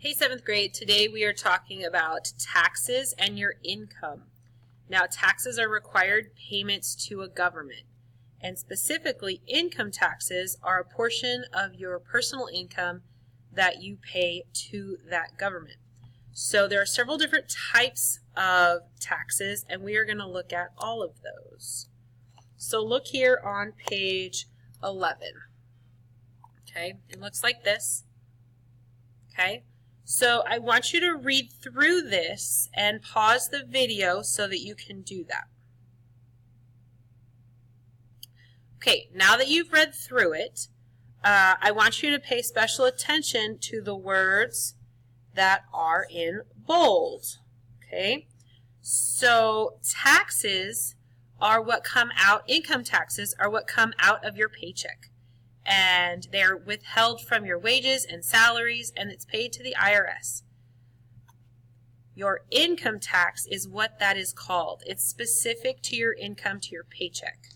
Hey 7th grade, today we are talking about taxes and your income. Now taxes are required payments to a government, and specifically income taxes are a portion of your personal income that you pay to that government. So there are several different types of taxes and we are going to look at all of those. So look here on page 11. Okay, it looks like this. Okay. So I want you to read through this and pause the video so that you can do that. Okay, now that you've read through it, I want you to pay special attention to the words that are in bold. Okay, so taxes are what come out, income taxes are what come out of your paycheck. And they're withheld from your wages and salaries, and it's paid to the IRS. Your income tax is what that is called. It's specific to your income, to your paycheck.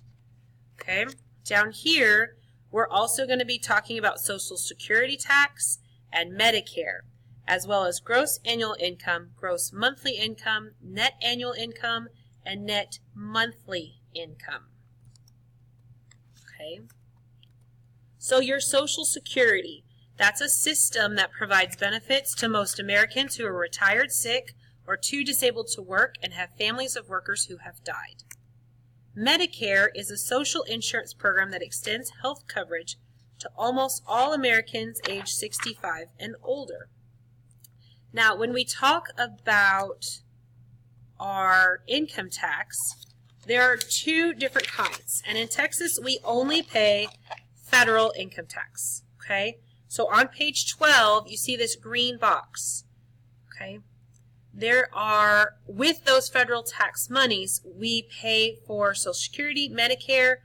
Okay? Down here, we're also going to be talking about Social Security tax and Medicare, as well as gross annual income, gross monthly income, net annual income, and net monthly income. Okay? So your Social Security, that's a system that provides benefits to most Americans who are retired, sick, or too disabled to work and have families of workers who have died. Medicare is a social insurance program that extends health coverage to almost all Americans age 65 and older. Now, when we talk about our income tax, there are two different kinds. And in Texas, we only pay federal income tax, okay? So on page 12, you see this green box, okay? There are, with those federal tax monies, we pay for Social Security, Medicare,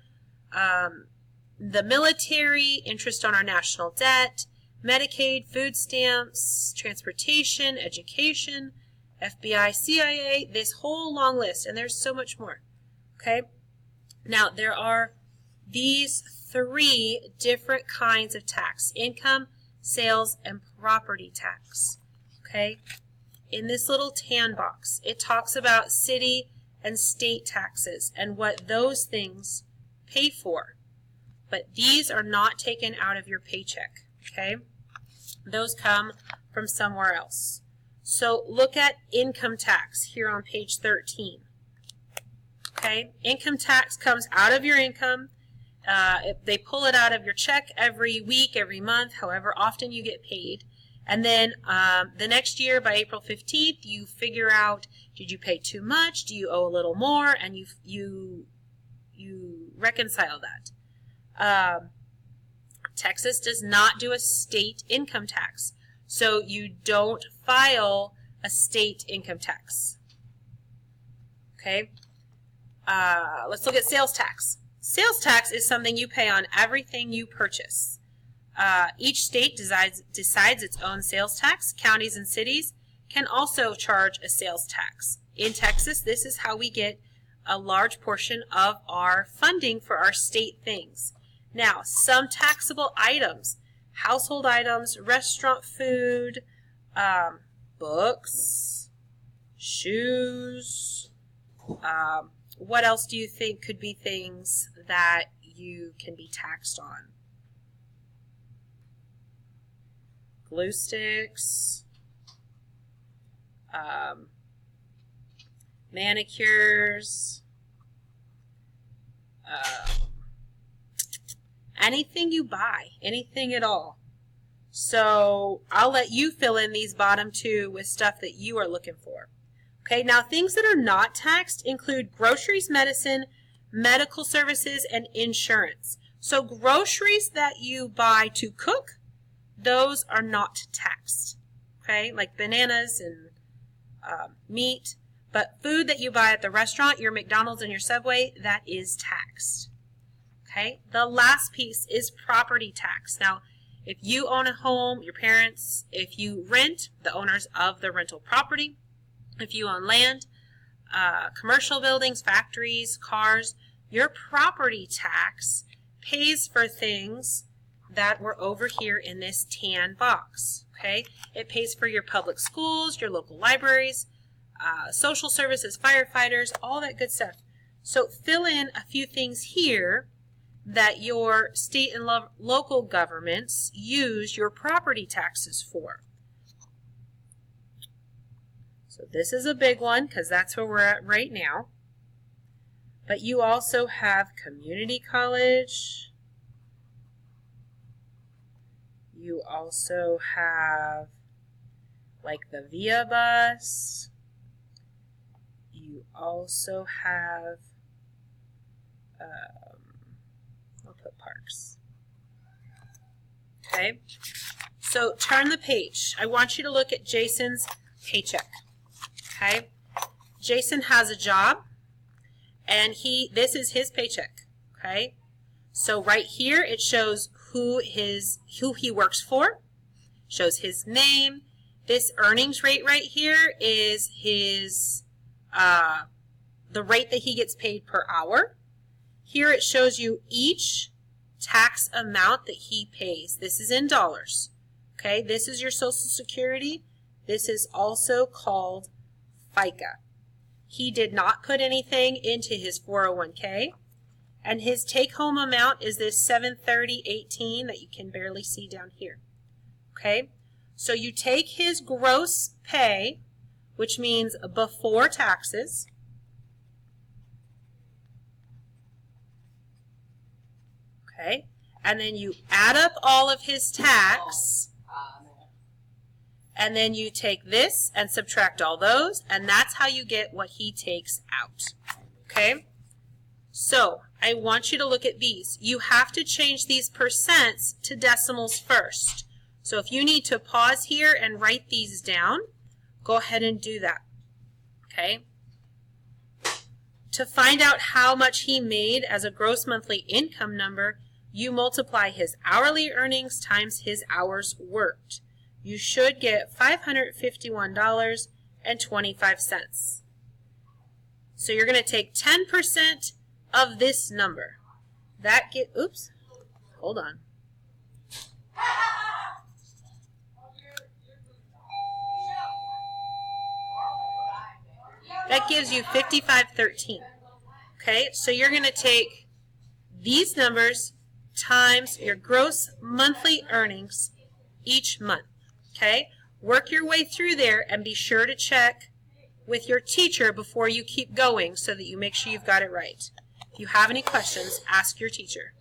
the military, interest on our national debt, Medicaid, food stamps, transportation, education, FBI, CIA, this whole long list, and there's so much more, okay? Now, there are these three different kinds of tax: income, sales, and property tax. Okay? In this little tan box, it talks about city and state taxes and what those things pay for. But these are not taken out of your paycheck. Okay? Those come from somewhere else. So look at income tax here on page 13. Okay? Income tax comes out of your income. They pull it out of your check every week, every month, however often you get paid. And then the next year, by April 15th, you figure out, did you pay too much? Do you owe a little more? And you reconcile that. Texas does not do a state income tax, so you don't file a state income tax. Okay? Let's look at sales tax. Sales tax is something you pay on everything you purchase. Each state decides its own sales tax. Counties and cities can also charge a sales tax. In Texas, this is how we get a large portion of our funding for our state things. Now, some taxable items, household items, restaurant food, books, shoes, what else do you think could be things that you can be taxed on? Glue sticks, manicures, anything you buy, anything at all. So I'll let you fill in these bottom two with stuff that you are looking for. Okay, now things that are not taxed include groceries, medicine, medical services, and insurance. So groceries that you buy to cook, those are not taxed, okay, like bananas and meat. But food that you buy at the restaurant, your McDonald's and your Subway, that is taxed. Okay, the last piece is property tax. Now, if you own a home, your parents, if you rent, the owners of the rental property, if you own land, commercial buildings, factories, cars, your property tax pays for things that were over here in this tan box. Okay? It pays for your public schools, your local libraries, social services, firefighters, all that good stuff. So fill in a few things here that your state and local governments use your property taxes for. So this is a big one because that's where we're at right now. But you also have community college. You also have like the VIA bus. You also have, I'll put parks. Okay, so turn the page. I want you to look at Jason's paycheck. Okay, Jason has a job, and this is his paycheck. Okay, so right here it shows who he works for, shows his name. This earnings rate right here is his the rate that he gets paid per hour. Here it shows you each tax amount that he pays. This is in dollars. Okay, this is your Social Security. This is also called FICA. He did not put anything into his 401k, and his take-home amount is this $730.18 that you can barely see down here. Okay, so you take his gross pay, which means before taxes, okay, and then you add up all of his tax, and then you take this and subtract all those, and that's how you get what he takes out. Okay, so I want you to look at these. You have to change these percents to decimals first. So if you need to pause here and write these down, go ahead and do that. Okay, to find out how much he made as a gross monthly income number, you multiply his hourly earnings times his hours worked. You should get $551.25. So you're going to take 10% of this number. Oops, hold on. That gives you $55.13. Okay, so you're going to take these numbers times your gross monthly earnings each month. Okay, work your way through there and be sure to check with your teacher before you keep going so that you make sure you've got it right. If you have any questions, ask your teacher.